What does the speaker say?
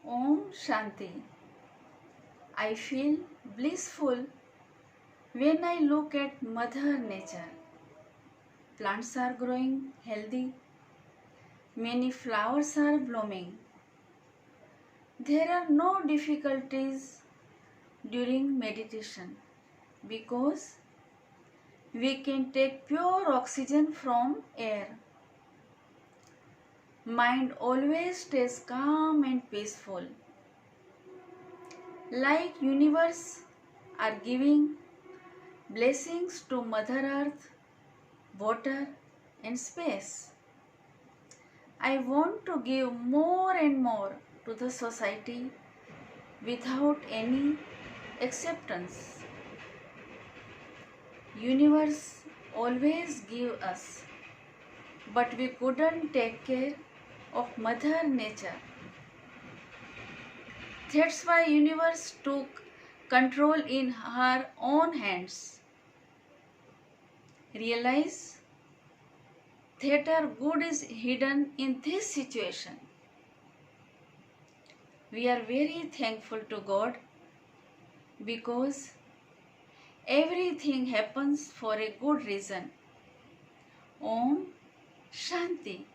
Om Shanti. I feel blissful when I look at Mother Nature. Plants are growing healthy. Many flowers are blooming. There are no difficulties during meditation because we can take pure oxygen from air. Mind always stays calm and peaceful. Like universe are giving blessings to Mother Earth, water and space. I want to give more and more to the society without any acceptance. Universe always give us, but we couldn't take care of Mother Nature. That's why universe took control in her own hands. Realize that our good is hidden in this situation. We are very thankful to God because everything happens for a good reason. Om Shanti.